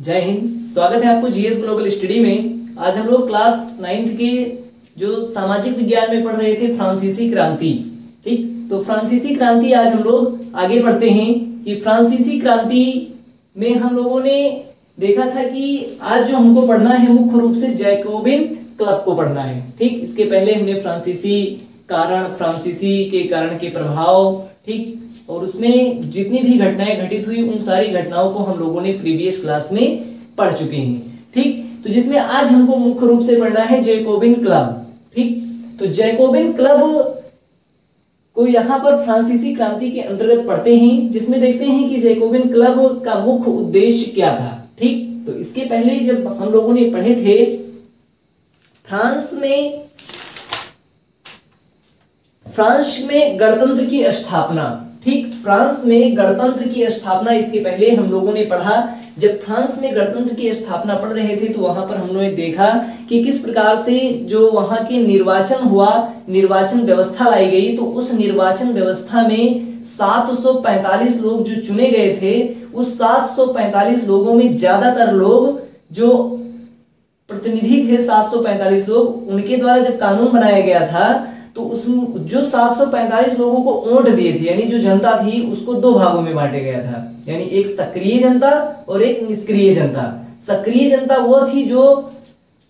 जय हिंद। स्वागत है आपको जीएस ग्लोबल स्टडी में। आज हम लोग क्लास 9th के जो सामाजिक विज्ञान में पढ़ रहे थे फ्रांसीसी क्रांति। ठीक, तो फ्रांसीसी क्रांति आज हम लोग आगे बढ़ते हैं कि फ्रांसीसी क्रांति में हम लोगों ने देखा था कि आज जो हमको पढ़ना है मुख्य रूप से जैकोबिन क्लब को पढ़ना है। ठीक, इसके पहले हमने फ्रांसीसी के कारण के प्रभाव, ठीक, और उसमें जितनी भी घटनाएं घटित हुई उन सारी घटनाओं को हम लोगों ने प्रीवियस क्लास में पढ़ चुके हैं। ठीक, तो जिसमें आज हमको मुख्य रूप से पढ़ना है जैकोबिन क्लब। ठीक, तो जैकोबिन क्लब को यहाँ पर फ्रांसीसी क्रांति के अंतर्गत पढ़ते हैं, जिसमें देखते हैं कि जैकोबिन क्लब का मुख्य उद्देश्य क्या था। ठीक, तो इसके पहले जब हम लोगों ने पढ़े थे फ्रांस में गणतंत्र की स्थापना। ठीक, फ्रांस में गणतंत्र की स्थापना इसके पहले हम लोगों ने पढ़ा। जब फ्रांस में गणतंत्र की स्थापना पढ़ रहे थे तो वहां पर हम लोगों ने देखा कि किस प्रकार से जो वहां के निर्वाचन हुआ, निर्वाचन व्यवस्था लाई गई। तो उस निर्वाचन व्यवस्था में 745 लोग जो चुने गए थे, उस 745 लोगों में ज्यादातर लोग जो प्रतिनिधि थे, 745 लोग, उनके द्वारा जब कानून बनाया गया था तो उस जो 745 लोगों को वोट दिए थे, यानी जो जनता थी, उसको दो भागों में बांटा गया था, यानी एक सक्रिय जनता और एक निष्क्रिय जनता। सक्रिय जनता वो थी जो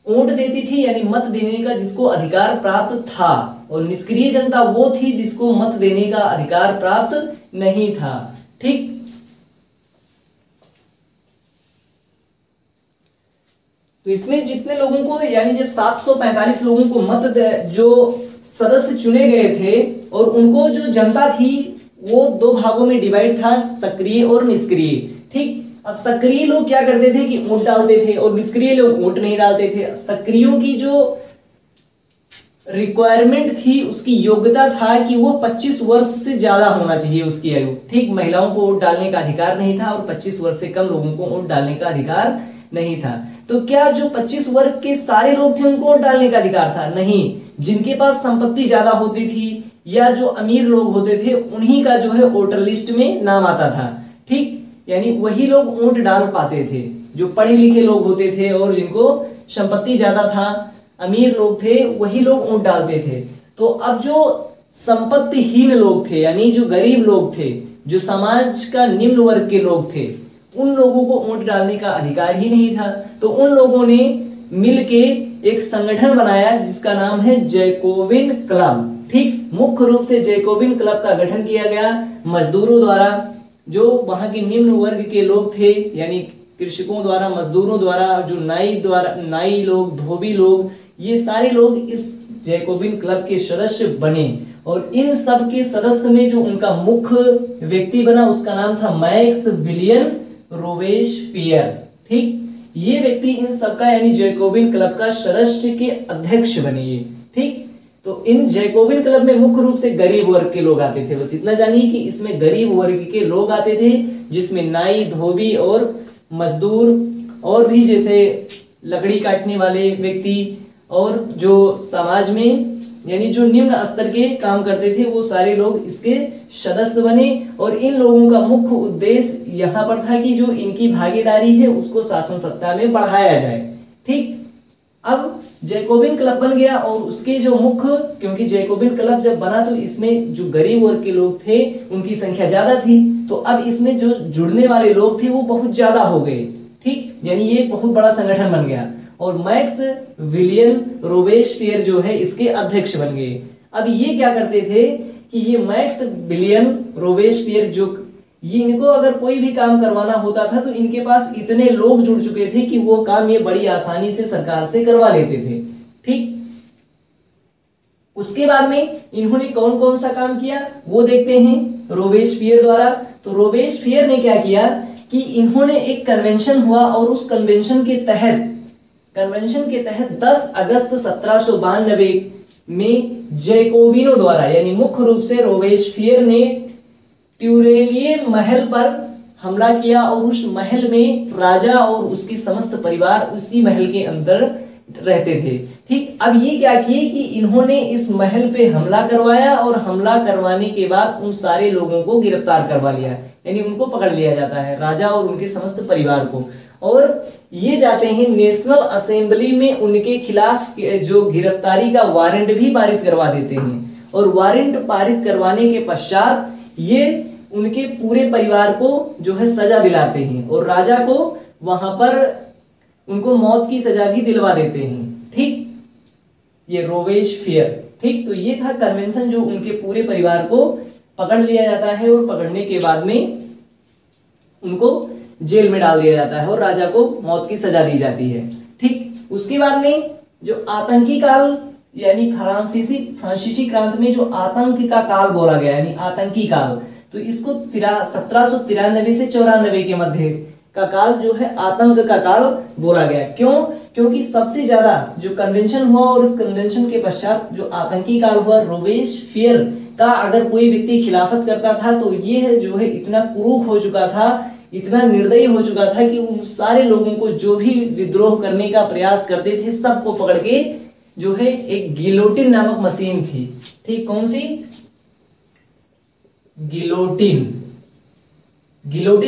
वोट देती थी, यानी मत देने का जिसको अधिकार प्राप्त था, और निष्क्रिय जनता वो थी जिसको मत देने का अधिकार प्राप्त नहीं था। ठीक, तो इसमें जितने लोगों को, यानी जब 745 लोगों को मत जो सदस्य चुने गए थे और उनको जो जनता थी वो दो भागों में डिवाइड था, सक्रिय और निष्क्रिय। ठीक, अब सक्रिय लोग क्या करते थे कि वोट डालते थे और निष्क्रिय लोग वोट नहीं डालते थे। सक्रियों की जो रिक्वायरमेंट थी, उसकी योग्यता था कि वो 25 वर्ष से ज्यादा होना चाहिए उसकी आयु। ठीक, महिलाओं को वोट डालने का अधिकार नहीं था और 25 वर्ष से कम लोगों को वोट डालने का अधिकार नहीं था। तो क्या जो 25 वर्ग के सारे लोग थे उनको वोट डालने का अधिकार था? नहीं। जिनके पास संपत्ति ज्यादा होती थी या जो अमीर लोग होते थे उन्हीं का जो है वोटर लिस्ट में नाम आता था। ठीक, यानी वही लोग वोट डाल पाते थे, जो पढ़े लिखे लोग होते थे और जिनको संपत्ति ज्यादा था, अमीर लोग थे, वही लोग वोट डालते थे। तो अब जो संपत्तिहीन लोग थे, यानी जो गरीब लोग थे, जो समाज का निम्न वर्ग के लोग थे, उन लोगों को वोट डालने का अधिकार ही नहीं था। तो उन लोगों ने मिलके एक संगठन बनाया जिसका नाम है जैकोबिन क्लब। ठीक, मुख्य रूप से जैकोबिन क्लब का गठन किया गया मजदूरों द्वारा, जो वहां के निम्न वर्ग के लोग थे, यानी कृषकों द्वारा, मजदूरों द्वारा, जो नाई लोग, धोबी लोग, ये सारे लोग इस जैकोबिन क्लब के सदस्य बने। और इन सब के सदस्य में जो उनका मुख्य व्यक्ति बना उसका नाम था मैक्सविलियन रोबेस्पियर। ठीक, ये व्यक्ति इन सबका, यानी जैकोबिन क्लब का सदस्य के अध्यक्ष बने ये। ठीक, तो इन जैकोबिन क्लब में मुख्य रूप से गरीब वर्ग के लोग आते थे। बस इतना जानिए कि इसमें गरीब वर्ग के लोग आते थे, जिसमें नाई, धोबी और मजदूर और भी जैसे लकड़ी काटने वाले व्यक्ति और जो समाज में यानी जो निम्न स्तर के काम करते थे वो सारे लोग इसके सदस्य बने। और इन लोगों का मुख्य उद्देश्य यहाँ पर था कि जो इनकी भागीदारी है उसको शासन सत्ता में बढ़ाया जाए। ठीक, अब जैकोबिन क्लब बन गया और उसके जो मुख्य, क्योंकि जैकोबिन क्लब जब बना तो इसमें जो गरीब वर्ग के लोग थे उनकी संख्या ज्यादा थी, तो अब इसमें जो जुड़ने वाले लोग थे वो बहुत ज्यादा हो गए। ठीक, यानी ये बहुत बड़ा संगठन बन गया और मैक्सविलियन रोबेस्पियर जो है इसके अध्यक्ष बन गए। अब ये क्या करते थे कि ये मैक्सविलियन रोबेस्पियर जो ये, इनको अगर कोई भी काम करवाना होता था तो इनके पास इतने लोग जुड़ चुके थे कि वो काम ये बड़ी आसानी से सरकार से करवा लेते थे। ठीक, उसके बाद में इन्होंने कौन कौन सा काम किया वो देखते हैं रोबेस्पियर द्वारा। तो रोबेस्पियर ने क्या किया कि इन्होंने एक कन्वेंशन हुआ और उस कन्वेंशन के तहत 10 अगस्त 1792 में जैकोबिनों द्वारा, यानी मुख्य रूप से रोबेस्पियर ने ट्यूरेलिये महल पर हमला किया और उस महल में राजा और उसकी समस्त परिवार उसी महल के अंदर रहते थे। ठीक, अब ये क्या किए कि इन्होंने इस महल पे हमला करवाया और हमला करवाने के बाद उन सारे लोगों को गिरफ्तार करवा लिया, यानी उनको पकड़ लिया जाता है, राजा और उनके समस्त परिवार को। और ये जाते हैं नेशनल असेंबली में, उनके खिलाफ जो गिरफ्तारी का वारंट भी पारित करवा देते हैं। और वारंट पारित करवाने के पश्चात ये उनके पूरे परिवार को जो है सजा दिलाते हैं और राजा को वहां पर उनको मौत की सजा भी दिलवा देते हैं। ठीक, ये रोबेस्पियर। ठीक, तो ये था कन्वेंशन जो उनके पूरे परिवार को पकड़ लिया जाता है और पकड़ने के बाद में उनको जेल में डाल दिया जाता है और राजा को मौत की सजा दी जाती है। ठीक, उसके बाद में जो आतंकी काल यानी फ्रांसीसी क्रांति में जो आतंक का काल बोला गया यानी आतंकी काल, तो इसको 1793 से 94 के मध्य का काल जो है आतंक का काल बोला गया। क्यों? क्योंकि सबसे ज्यादा जो कन्वेंशन हुआ और उस कन्वेंशन के पश्चात जो आतंकी काल हुआ, रोबेस्पियर का अगर कोई व्यक्ति खिलाफत करता था तो ये जो है इतना क्रूर हो चुका था, इतना निर्दयी हो चुका था कि उन सारे लोगों को जो भी विद्रोह करने का प्रयास करते थे सबको पकड़ के जो है एक गिलोटिन नामक मशीन थी। ठीक, कौन सी? गिलोटिन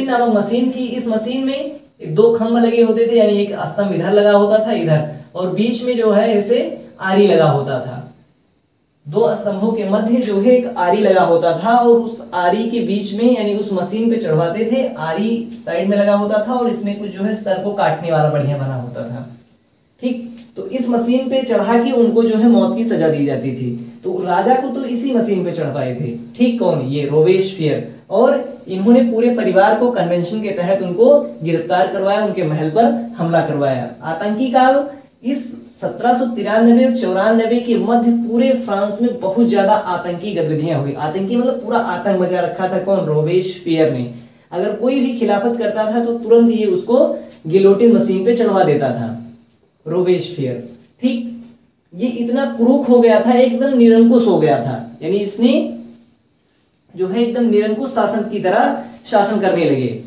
नामक मशीन थी। इस मशीन में दो खंभ लगे होते थे, यानी एक स्तंभ इधर लगा होता था इधर, और बीच में जो है ऐसे आरी लगा होता था। दो स्तंभों के मध्य जो है एक आरी लगा होता था और उस आरी के बीच में यानी उस मशीन पे चढ़वाते थे। आरी साइड में लगा होता था और इसमें कुछ जो है सर को काटने वाला बढ़िया बना होता था। ठीक, तो इस मशीन पे चढ़ा के उनको जो है मौत की सजा दी जाती थी। तो राजा को तो इसी मशीन पे चढ़वाए थे। ठीक, कौन? ये रोबेस्पियर। और इन्होंने पूरे परिवार को कन्वेंशन के तहत उनको गिरफ्तार करवाया, उनके महल पर हमला करवाया। आतंकी काल इस 1793 और 94 के मध्य पूरे फ्रांस में बहुत ज्यादा आतंकी गतिविधियां हुई। आतंकी मतलब पूरा आतंक मचा रखा था। कौन? रोबेस्पियर ने। अगर कोई भी खिलाफत करता था तो तुरंत ये उसको गिलोटिन मशीन पे चढ़वा देता था, रोबेस्पियर। ठीक, ये इतना क्रूर हो गया था, एकदम निरंकुश हो गया था, यानी इसने जो है एकदम निरंकुश शासन की तरह शासन करने लगे।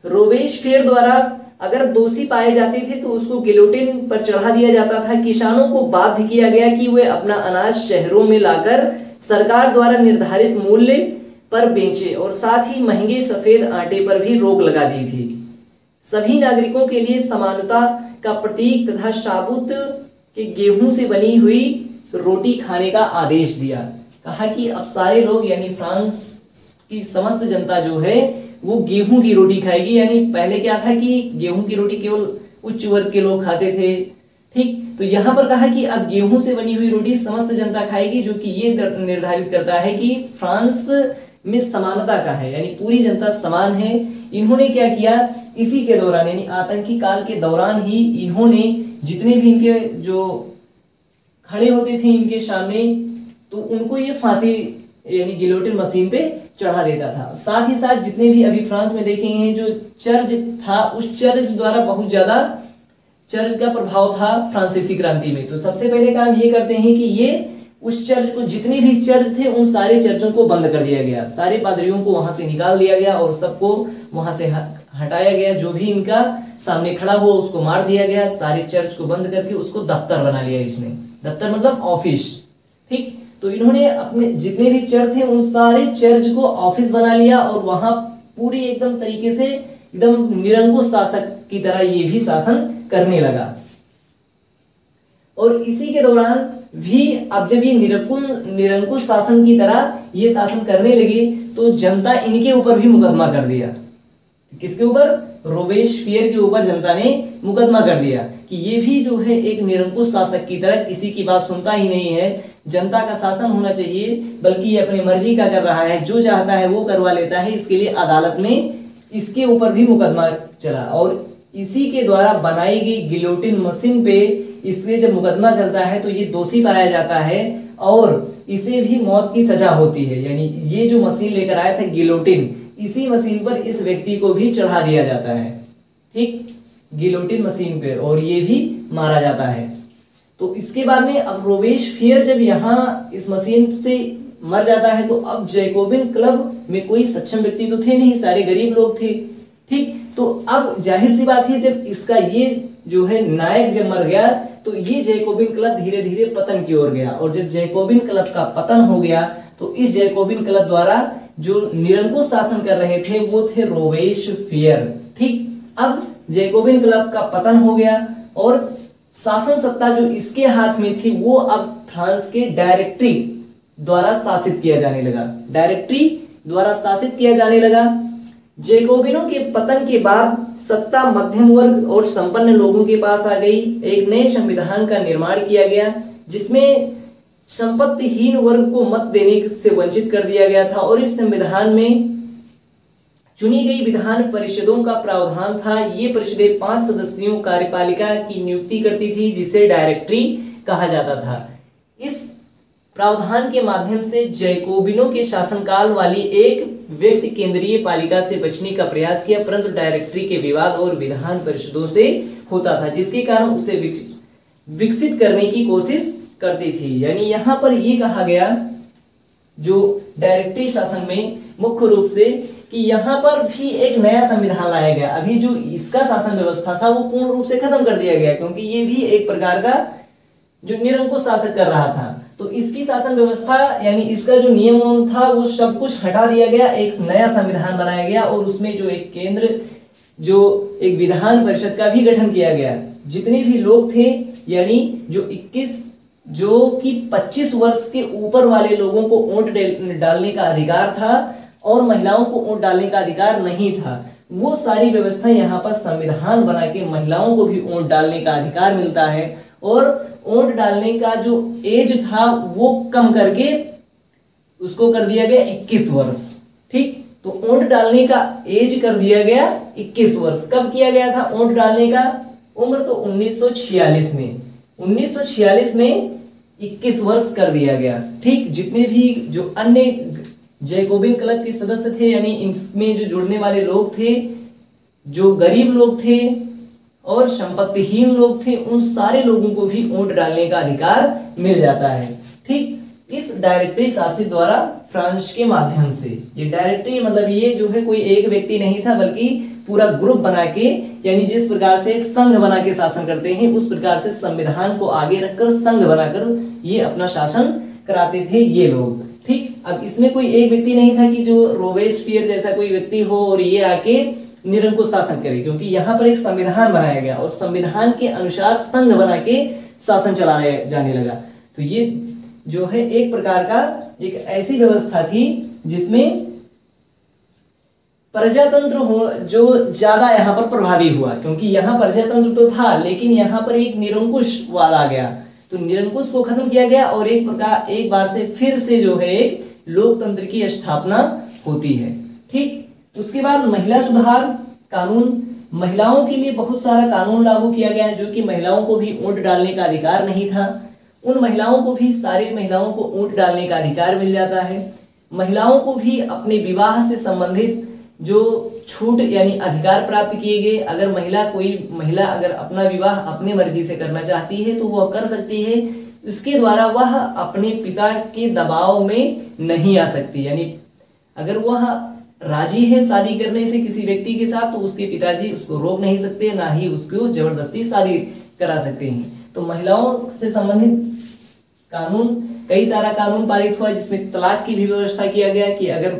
रोबेस्पियर द्वारा अगर दोषी पाए जाते थे तो उसको गिलोटिन पर चढ़ा दिया जाता था। किसानों को बाध्य किया गया कि वे अपना अनाज शहरों में लाकर सरकार द्वारा निर्धारित मूल्य पर बेचे और साथ ही महंगे सफेद आटे पर भी रोक लगा दी थी। सभी नागरिकों के लिए समानता का प्रतीक तथा साबुत के गेहूं से बनी हुई रोटी खाने का आदेश दिया। कहा कि अब सारे लोग यानी फ्रांस की समस्त जनता जो है वो गेहूं की रोटी खाएगी। यानी पहले क्या था कि गेहूं की रोटी केवल उच्च वर्ग के लोग खाते थे। ठीक, तो यहाँ पर कहा कि अब गेहूं से बनी हुई रोटी समस्त जनता खाएगी, जो कि ये निर्धारित करता है कि फ्रांस में समानता का है, यानी पूरी जनता समान है। इन्होंने क्या किया, इसी के दौरान यानी आतंकी काल के दौरान ही इन्होंने जितने भी इनके जो खड़े होते थे इनके सामने, तो उनको ये फांसी यानी गिलोटिन मशीन पे चढ़ा देता था। साथ ही साथ जितने भी अभी फ्रांस में देखेंगे जो चर्च था, उस चर्च द्वारा बहुत ज्यादा चर्च का प्रभाव था फ्रांसीसी क्रांति में। तो सबसे पहले काम ये करते हैं कि ये उस चर्च को, जितने भी चर्च थे उन सारे चर्चों को बंद कर दिया गया, सारे पादरियों को वहां से निकाल दिया गया और सबको वहां से हटाया गया। जो भी इनका सामने खड़ा हुआ उसको मार दिया गया। सारे चर्च को बंद करके उसको दफ्तर बना लिया इसने। दफ्तर मतलब ऑफिस। ठीक, तो इन्होंने अपने जितने भी चर्च थे उन सारे चर्च को ऑफिस बना लिया और वहां पूरी एकदम तरीके से एकदम निरंकुश शासक की तरह ये भी शासन करने लगा। और इसी के दौरान भी अब जब ये निरंकुश शासन की तरह ये शासन करने लगे तो जनता इनके ऊपर भी मुकदमा कर दिया। किसके ऊपर? रोबेस्पियर के ऊपर जनता ने मुकदमा कर दिया कि ये भी जो है एक निरंकुश शासक की तरह किसी की बात सुनता ही नहीं है, जनता का शासन होना चाहिए, बल्कि ये अपनी मर्जी का कर रहा है, जो चाहता है वो करवा लेता है। इसके लिए अदालत में इसके ऊपर भी मुकदमा चला और इसी के द्वारा बनाई गई गिलोटिन मशीन पे इसमें जब मुकदमा चलता है तो ये दोषी पाया जाता है और इसे भी मौत की सजा होती है। यानी ये जो मशीन लेकर आया था गिलोटिन, इसी मशीन पर इस व्यक्ति को भी चढ़ा दिया जाता है। ठीक, गिलोटिन मशीन पे, और ये भी मारा जाता है। तो इसके बाद में अब रोबेस्पियर जब यहाँ इस मशीन से मर जाता है तो अब जैकोबिन क्लब में कोई सक्षम व्यक्ति तो थे नहीं, सारे गरीब लोग थे। ठीक, तो अब जाहिर सी बात है, जब इसका ये जो है नायक जब मर गया तो ये जैकोबिन क्लब धीरे धीरे पतन की ओर गया, और जब जैकोबिन क्लब का पतन हो गया तो इस जैकोबिन क्लब द्वारा जो निरंकुश शासन कर रहे थे वो थे रोबेस्पियर। ठीक, अब जैकोबिन क्लब का पतन हो गया और शासन सत्ता जो इसके हाथ में थी वो अब फ्रांस के डायरेक्टरी द्वारा शासित किया जाने लगा, डायरेक्टरी द्वारा शासित किया जाने लगा। जैकोबिनों के पतन के बाद सत्ता मध्यम वर्ग और संपन्न लोगों के पास आ गई। एक नए संविधान का निर्माण किया गया जिसमें संपत्तिहीन वर्ग को मत देने से वंचित कर दिया गया था, और इस संविधान में चुनी गई विधान परिषदों का प्रावधान था। ये परिषदें 5 सदस्यों कार्यपालिका की नियुक्ति करती थी जिसे डायरेक्टरी कहा जाता था। इस प्रावधान के माध्यम से जैकोबिनों के शासनकाल वाली एक व्यक्ति केंद्रीय पालिका से बचने का प्रयास किया, परंतु डायरेक्टरी के विवाद और विधान परिषदों से होता था, जिसके कारण उसे विकसित करने की कोशिश करती थी। यानी यहाँ पर ये कहा गया जो डायरेक्टरी शासन में मुख्य रूप से कि यहाँ पर भी एक नया संविधान लाया गया। अभी जो इसका शासन व्यवस्था था वो पूर्ण रूप से खत्म कर दिया गया, क्योंकि ये भी एक प्रकार का जो निरंकुश शासन कर रहा था, तो इसकी शासन व्यवस्था यानी इसका जो नियम था वो सब कुछ हटा दिया गया, एक नया संविधान बनाया गया और उसमें जो एक केंद्र जो एक विधान परिषद का भी गठन किया गया। जितने भी लोग थे यानी जो 25 वर्ष के ऊपर वाले लोगों को वोट डालने का अधिकार था और महिलाओं को वोट डालने का अधिकार नहीं था, वो सारी व्यवस्था यहाँ पर संविधान बना के महिलाओं को भी वोट डालने का अधिकार मिलता है। और वोट डालने का जो एज था वो कम करके उसको कर दिया गया 21 वर्ष। ठीक, तो वोट डालने का एज कर दिया गया 21 वर्ष। कब किया गया था वोट डालने का उम्र? तो 1946 में 1946 में 21 वर्ष कर दिया गया। ठीक, जितने भी जो अन्य जैकोबिन क्लब के सदस्य थे यानी इसमें जो जुड़ने वाले लोग थे, जो गरीब लोग थे और संपत्तिहीन लोग थे, उन सारे लोगों को भी वोट डालने का अधिकार मिल जाता है। ठीक, इस डायरेक्टरी शासित द्वारा फ्रांस के माध्यम से, ये डायरेक्टरी मतलब ये जो है कोई एक व्यक्ति नहीं था बल्कि पूरा ग्रुप बना के, यानी जिस प्रकार से एक संघ बना के शासन करते हैं उस प्रकार से संविधान को आगे रखकर संघ बनाकर ये अपना शासन कराते थे ये लोग। ठीक, अब इसमें कोई एक व्यक्ति नहीं था कि जो रोबेस्पियर जैसा कोई व्यक्ति हो और ये आके निरंकुश शासन करे, क्योंकि यहाँ पर एक संविधान बनाया गया और संविधान के अनुसार संघ बना के शासन चलाया जाने लगा। तो ये जो है एक प्रकार का एक ऐसी व्यवस्था थी जिसमें प्रजातंत्र हो जो ज्यादा यहाँ पर प्रभावी हुआ, क्योंकि यहाँ प्रजातंत्र तो था लेकिन यहाँ पर एक निरंकुश वाद आ गया, तो निरंकुश को खत्म किया गया और एक बार से फिर से जो है एक लोकतंत्र की स्थापना होती है। ठीक, उसके बाद महिला सुधार कानून, महिलाओं के लिए बहुत सारा कानून लागू किया गया जो कि महिलाओं को भी वोट डालने का अधिकार नहीं था, उन महिलाओं को भी, सारी महिलाओं को वोट डालने का अधिकार मिल जाता है। महिलाओं को भी अपने विवाह से संबंधित जो छूट यानी अधिकार प्राप्त किए गए। अगर कोई महिला अगर अपना विवाह अपने मर्जी से करना चाहती है तो वह कर सकती है, उसके द्वारा वह अपने पिता के दबाव में नहीं आ सकती। यानी अगर वह राजी है शादी करने से किसी व्यक्ति के साथ तो उसके पिताजी उसको रोक नहीं सकते, ना ही उसको जबरदस्ती शादी करा सकते हैं। तो महिलाओं से संबंधित कानून, कई सारा कानून पारित हुआ जिसमें तलाक की भी व्यवस्था किया गया कि अगर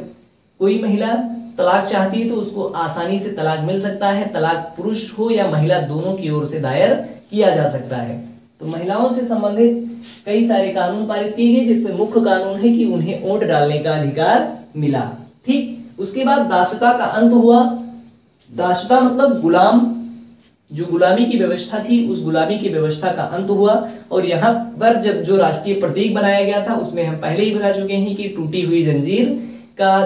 कोई महिला तलाक चाहती है तो उसको आसानी से तलाक मिल सकता है, तलाक पुरुष हो या महिला दोनों की ओर से दायर किया जा सकता है। तो महिलाओं से संबंधित कई सारे कानून पारित किए गए जिसमें मुख्य कानून है कि उन्हें वोट डालने का अधिकार मिला। ठीक, उसके बाद दासता का अंत हुआ। दासता मतलब गुलाम, जो गुलामी की व्यवस्था थी उस गुलामी की व्यवस्था का अंत हुआ। और यहाँ पर जब जो राष्ट्रीय प्रतीक बनाया गया था उसमें हम पहले ही बता चुके हैं कि टूटी हुई जंजीर का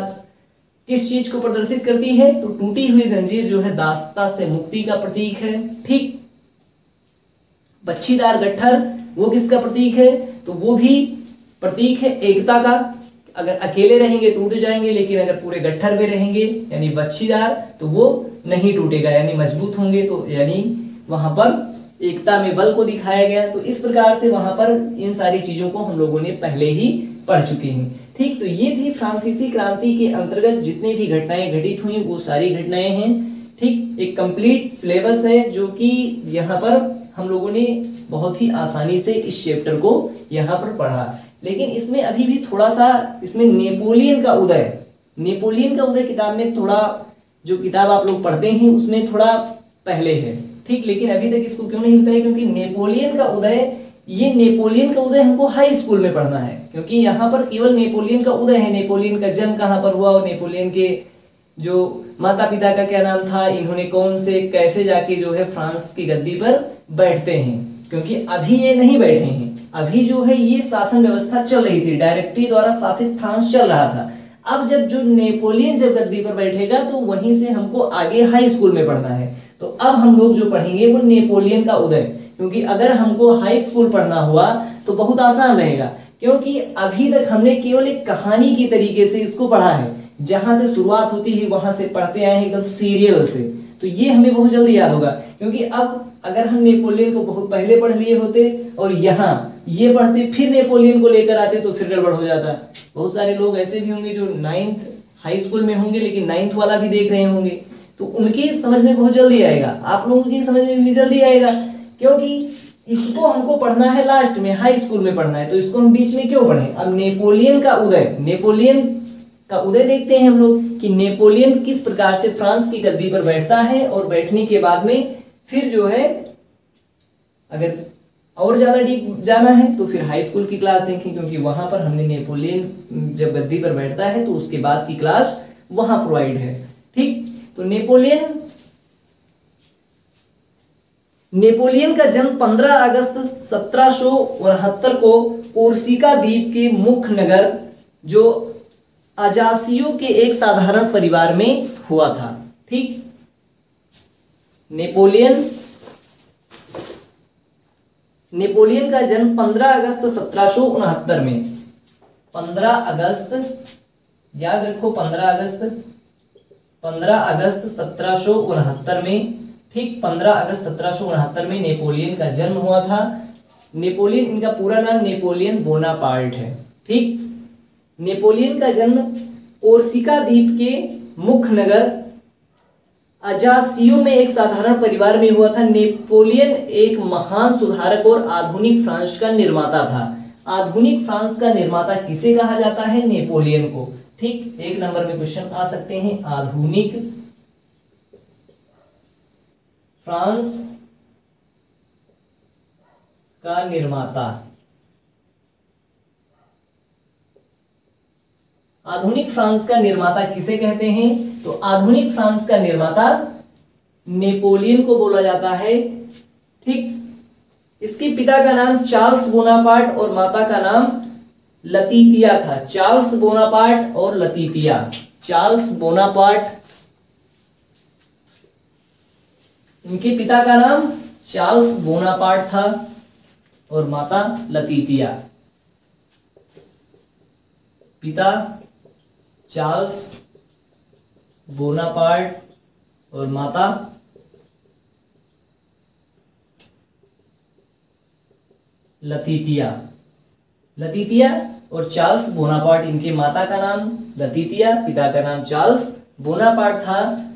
किस चीज को प्रदर्शित करती है, तो टूटी हुई जंजीर जो है दासता से मुक्ति का प्रतीक है। ठीक, बच्छीदार गट्ठर वो किसका प्रतीक है, तो वो भी प्रतीक है एकता का। अगर अकेले रहेंगे टूट जाएंगे, लेकिन अगर पूरे गट्ठर में रहेंगे यानी बच्छीदार तो वो नहीं टूटेगा, यानी मजबूत होंगे। तो यानी वहां पर एकता में बल को दिखाया गया। तो इस प्रकार से वहां पर इन सारी चीजों को हम लोगों ने पहले ही पढ़ चुके हैं। ठीक, तो ये थी फ्रांसीसी क्रांति के अंतर्गत जितनी भी घटनाएं घटित हुई वो सारी घटनाएं हैं। ठीक, एक कंप्लीट सिलेबस है जो कि यहाँ पर हम लोगों ने बहुत ही आसानी से इस चैप्टर को यहाँ पर पढ़ा। लेकिन इसमें अभी भी थोड़ा सा इसमें नेपोलियन का उदय किताब में थोड़ा, जो किताब आप लोग पढ़ते हैं उसमें थोड़ा पहले है, ठीक। लेकिन अभी तक इसको क्यों नहीं बताया, क्योंकि नेपोलियन का उदय हमको हाई स्कूल में पढ़ना है, क्योंकि यहाँ पर केवल नेपोलियन का उदय है, नेपोलियन का जन्म कहाँ पर हुआ और नेपोलियन के जो माता पिता का क्या नाम था, इन्होंने कौन से कैसे जाके जो है फ्रांस की गद्दी पर बैठते हैं, क्योंकि अभी ये नहीं बैठे हैं, अभी जो है ये शासन व्यवस्था चल रही थी, डायरेक्टरी द्वारा शासित फ्रांस चल रहा था। अब जब जो नेपोलियन जब गद्दी पर बैठेगा तो वहीं से हमको आगे हाई स्कूल में पढ़ना है। तो अब हम लोग जो पढ़ेंगे वो नेपोलियन का उदय, क्योंकि अगर हमको हाई स्कूल पढ़ना हुआ तो बहुत आसान रहेगा, क्योंकि अभी तक हमने केवल एक कहानी की तरीके से इसको पढ़ा है, जहां से शुरुआत होती है वहां से पढ़ते आए हैं एकदम सीरियल से, तो ये हमें बहुत जल्दी याद होगा। क्योंकि अब अगर हम नेपोलियन को बहुत पहले पढ़ लिए होते और यहाँ ये पढ़ते फिर नेपोलियन को लेकर आते तो फिर गड़बड़ हो जाता। बहुत सारे लोग ऐसे भी होंगे जो 9th हाई स्कूल में होंगे लेकिन 9th वाला भी देख रहे होंगे, तो उनकी समझ में बहुत जल्दी आएगा, आप लोगों की समझ में भी जल्दी आएगा, क्योंकि इसको हमको पढ़ना है लास्ट में, हाई स्कूल में पढ़ना है, तो इसको हम बीच में क्यों पढ़ें। अब नेपोलियन का उदय देखते हैं हम लोग कि नेपोलियन किस प्रकार से फ्रांस की गद्दी पर बैठता है, और बैठने के बाद में फिर जो है अगर और ज्यादा डीप जाना है तो फिर हाई स्कूल की क्लास देखें, क्योंकि वहां पर हमने नेपोलियन जब गद्दी पर बैठता है तो उसके बाद की क्लास वहां प्रोवाइड है, ठीक। तो नेपोलियन का जन्म 15 अगस्त 1769 को कोर्सिका द्वीप के मुख्य नगर जो अजासियो के एक साधारण परिवार में हुआ था, ठीक। नेपोलियन का जन्म 15 अगस्त 1769 में, 15 अगस्त याद रखो, 15 अगस्त 1769 में, ठीक, 15 अगस्त 1769 में नेपोलियन का जन्म हुआ था। नेपोलियन, इनका पूरा नाम नेपोलियन बोनापार्ट है, ठीक। नेपोलियन का जन्म कोर्सिका द्वीप के मुख्य नगर अजासियो में एक साधारण परिवार में हुआ था। नेपोलियन एक महान सुधारक और आधुनिक फ्रांस का निर्माता था। आधुनिक फ्रांस का निर्माता किसे कहा जाता है? नेपोलियन को, ठीक। 1 नंबर में क्वेश्चन आ सकते हैं, आधुनिक फ्रांस का निर्माता। आधुनिक फ्रांस का निर्माता किसे कहते हैं? तो आधुनिक फ्रांस का निर्माता नेपोलियन को बोला जाता है, ठीक। इसके पिता का नाम चार्ल्स बोनापार्ट और माता का नाम लतीतिया था। चार्ल्स बोनापार्ट और लतीतिया। चार्ल्स बोनापार्ट, इनके पिता का नाम चार्ल्स बोनापार्ट था और माता लतीतिया। पिता चार्ल्स बोनापार्ट और माता लतीतिया। लतीतिया और चार्ल्स बोनापार्ट, इनके माता का नाम लतीतिया, पिता का नाम चार्ल्स बोनापार्ट था।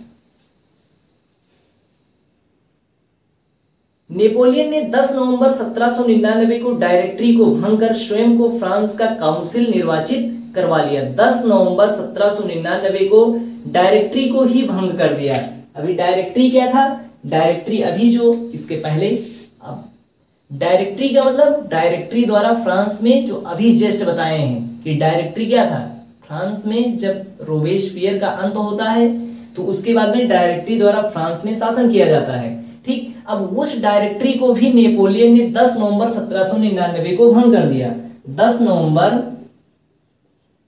नेपोलियन ने 10 नवंबर 1799 को डायरेक्टरी को भंग कर स्वयं को फ्रांस का काउंसिल निर्वाचित करवा लिया। 10 नवंबर 1799 को डायरेक्टरी को ही भंग कर दिया। अभी डायरेक्टरी क्या था? डायरेक्टरी अभी जो इसके पहले, अब डायरेक्टरी का मतलब डायरेक्टरी द्वारा फ्रांस में जो अभी जस्ट बताए हैं कि डायरेक्टरी क्या था, फ्रांस में जब रोबेस्पियर का अंत होता है तो उसके बाद में डायरेक्टरी द्वारा फ्रांस में शासन किया जाता है, ठीक। अब उस डायरेक्टरी को भी नेपोलियन ने 10 नवंबर 1799 को भंग कर दिया। 10 नवंबर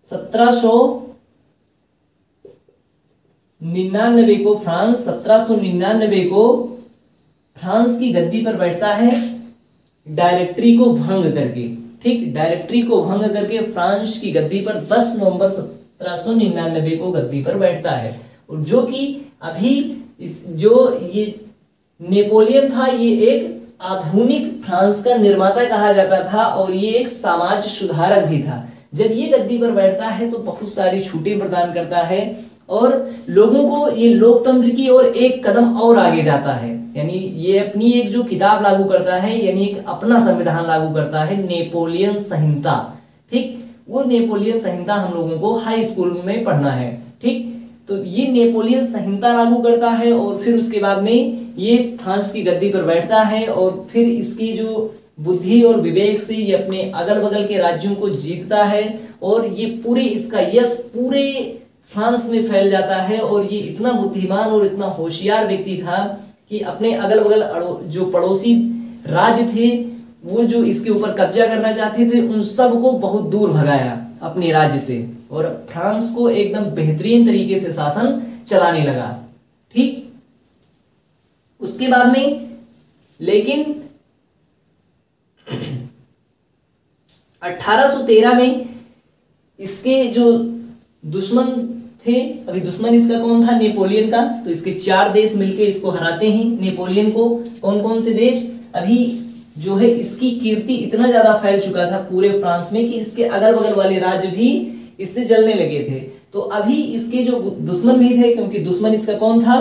1799 को फ्रांस 1799 को फ्रांस की गद्दी पर बैठता है डायरेक्टरी को भंग करके, ठीक। डायरेक्टरी को भंग करके फ्रांस की गद्दी पर 10 नवंबर 1799 को गद्दी पर बैठता है। और जो कि अभी जो ये नेपोलियन था, ये एक आधुनिक फ्रांस का निर्माता कहा जाता था और ये एक समाज सुधारक भी था। जब ये गद्दी पर बैठता है तो बहुत सारी छूटें प्रदान करता है और लोगों को ये लोकतंत्र की ओर एक कदम और आगे जाता है, यानी ये अपनी एक जो किताब लागू करता है, यानी एक अपना संविधान लागू करता है, नेपोलियन संहिता। ठीक, वो नेपोलियन संहिता हम लोगों को हाई स्कूल में पढ़ना है। ठीक, तो ये नेपोलियन संहिता लागू करता है और फिर उसके बाद में ये फ्रांस की गद्दी पर बैठता है और फिर इसकी जो बुद्धि और विवेक से ये अपने अगल बगल के राज्यों को जीतता है और ये पूरे इसका यश पूरे फ्रांस में फैल जाता है। और ये इतना बुद्धिमान और इतना होशियार व्यक्ति था कि अपने अगल बगल जो पड़ोसी राज्य थे वो जो इसके ऊपर कब्जा करना चाहते थे उन सबको बहुत दूर भगाया अपने राज्य से और फ्रांस को एकदम बेहतरीन तरीके से शासन चलाने लगा। ठीक, उसके बाद में लेकिन 1813 में इसके जो दुश्मन थे, अभी दुश्मन इसका कौन था, नेपोलियन का, तो इसके 4 देश मिलकर इसको हराते हैं नेपोलियन को। कौन कौन से देश, अभी जो है इसकी कीर्ति इतना ज्यादा फैल चुका था पूरे फ्रांस में कि इसके अगल बगल वाले राज्य भी इससे जलने लगे थे। तो अभी इसके जो दुश्मन भी थे, क्योंकि दुश्मन इसका कौन था,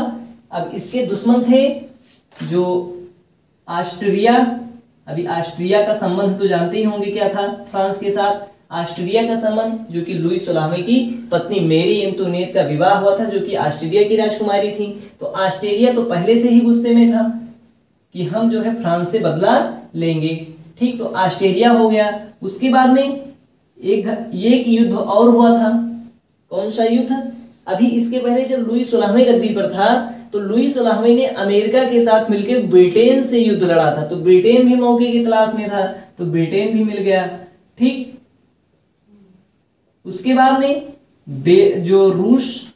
अब इसके दुश्मन थे जो ऑस्ट्रिया। अभी ऑस्ट्रिया का संबंध तो जानते ही होंगे क्या था फ्रांस के साथ, ऑस्ट्रिया का संबंध जो कि लुई 16वें की पत्नी मेरी एंटोनेट का विवाह हुआ था जो कि ऑस्ट्रिया की राजकुमारी थी। तो ऑस्ट्रिया तो पहले से ही गुस्से में था कि हम जो है फ्रांस से बदला लेंगे। ठीक, तो ऑस्ट्रिया हो गया। उसके बाद में एक युद्ध और हुआ था। कौन सा युद्ध, अभी इसके पहले जब लुई 16वें गद्दी पर था तो लुई 16वें ने अमेरिका के साथ मिलकर ब्रिटेन से युद्ध लड़ा था। तो ब्रिटेन भी मौके की तलाश में था तो ब्रिटेन भी मिल गया। ठीक, उसके बाद में जो रूस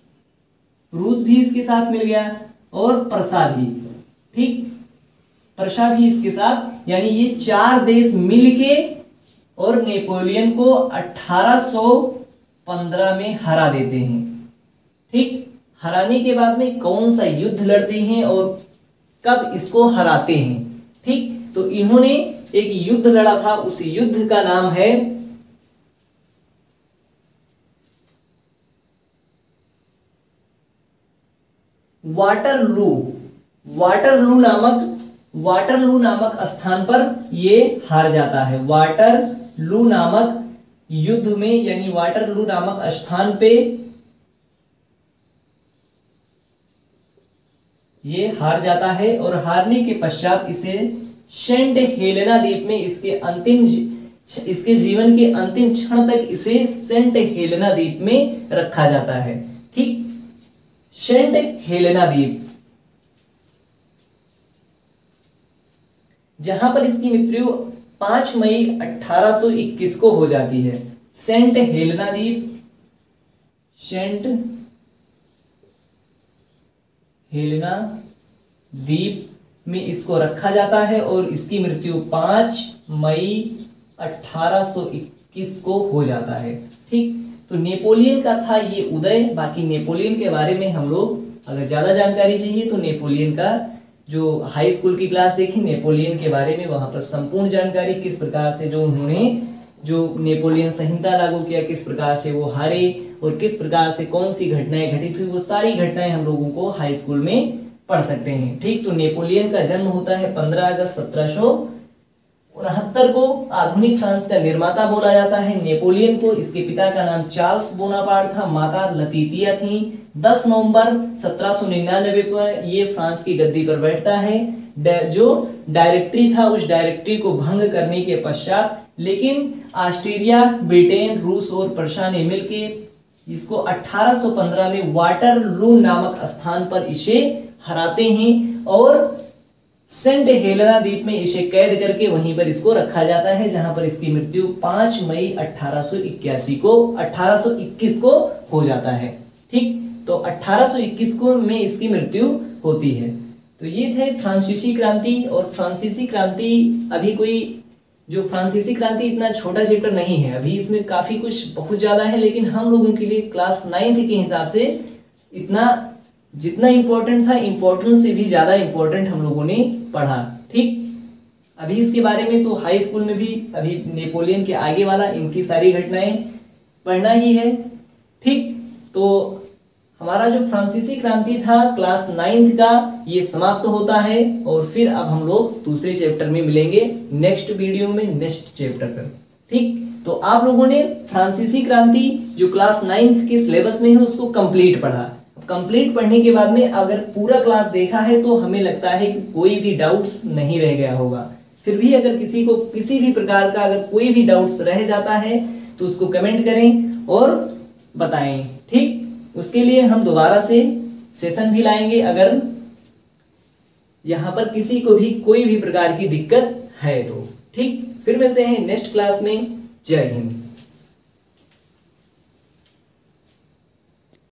भी इसके साथ मिल गया और प्रसा भी। ठीक, प्रसा भी इसके साथ, यानी ये 4 देश मिलके और नेपोलियन को 1815 में हरा देते हैं। ठीक, हराने के बाद में कौन सा युद्ध लड़ते हैं और कब इसको हराते हैं। ठीक, तो इन्होंने एक युद्ध लड़ा था, उस युद्ध का नाम है वाटरलू। वाटरलू नामक स्थान पर ये हार जाता है। वाटरलू नामक युद्ध में, यानी वाटरलू नामक स्थान पे ये हार जाता है और हारने के पश्चात इसे सेंट हेलेना द्वीप में इसके जीवन के अंतिम क्षण तक इसे सेंट हेलेना द्वीप में रखा जाता है। ठीक, सेंट हेलेना द्वीप, जहां पर इसकी मृत्यु 5 मई 1821 को हो जाती है। सेंट हेलेना द्वीप, सेंट हेलेना द्वीप में इसको रखा जाता है और इसकी मृत्यु 5 मई 1821 को हो जाता है। ठीक, तो नेपोलियन का था ये उदय। बाकी नेपोलियन के बारे में हम लोग अगर ज्यादा जानकारी चाहिए तो नेपोलियन का जो हाई स्कूल की क्लास देखी नेपोलियन के बारे में, वहां पर संपूर्ण जानकारी किस प्रकार से जो उन्होंने जो नेपोलियन संहिता लागू किया, किस प्रकार से वो हारे और किस प्रकार से कौन सी घटनाएं घटित हुई, वो सारी घटनाएं हम लोगों को हाई स्कूल में पढ़ सकते हैं। ठीक, तो नेपोलियन का जन्म होता है 15 अगस्त 1769 को। आधुनिक फ्रांस का निर्माता बोला जाता है नेपोलियन को। इसके पिता का नाम चार्ल्स बोनापार्ट था, माता लतीतिया थी। 10 नवंबर 1799 पर ये फ्रांस की गद्दी पर बैठता है। जो डायरेक्टरी था उस डायरेक्टरी को भंग करने के पश्चात लेकिन ऑस्ट्रिया, ब्रिटेन, रूस और प्रसा ने मिलकर इसको 1815 में वाटरलू नामक स्थान पर इसे हराते हैं और सेंट हेलेना द्वीप में इसे कैद करके वहीं पर इसको रखा जाता है, जहां पर इसकी मृत्यु 5 मई 1821 को हो जाता है। ठीक, तो 1821 को में इसकी मृत्यु होती है। तो ये थे फ्रांसीसी क्रांति। और फ्रांसीसी क्रांति अभी कोई जो फ्रांसीसी क्रांति इतना छोटा चैप्टर नहीं है, अभी इसमें काफी कुछ बहुत ज्यादा है, लेकिन हम लोगों के लिए क्लास 9th के हिसाब से इतना जितना इंपॉर्टेंट था, इंपॉर्टेंट से भी ज्यादा इंपॉर्टेंट हम लोगों ने पढ़ा। ठीक, अभी इसके बारे में तो हाई स्कूल में भी अभी नेपोलियन के आगे वाला इनकी सारी घटनाएं पढ़ना ही है। ठीक, तो हमारा जो फ्रांसीसी क्रांति था क्लास 9th का ये समाप्त होता है और फिर अब हम लोग दूसरे चैप्टर में मिलेंगे नेक्स्ट वीडियो में, नेक्स्ट चैप्टर पर। ठीक, तो आप लोगों ने फ्रांसीसी क्रांति जो क्लास 9th के सिलेबस में है उसको कंप्लीट पढ़ा। कंप्लीट पढ़ने के बाद में अगर पूरा क्लास देखा है तो हमें लगता है कि कोई भी डाउट्स नहीं रह गया होगा। फिर भी अगर किसी को किसी भी प्रकार का अगर कोई भी डाउट्स रह जाता है तो उसको कमेंट करें और बताएं। ठीक, उसके लिए हम दोबारा से सेशन भी लाएंगे अगर यहाँ पर किसी को भी कोई भी प्रकार की दिक्कत है तो। ठीक, फिर मिलते हैं नेक्स्ट क्लास में। जय हिंद।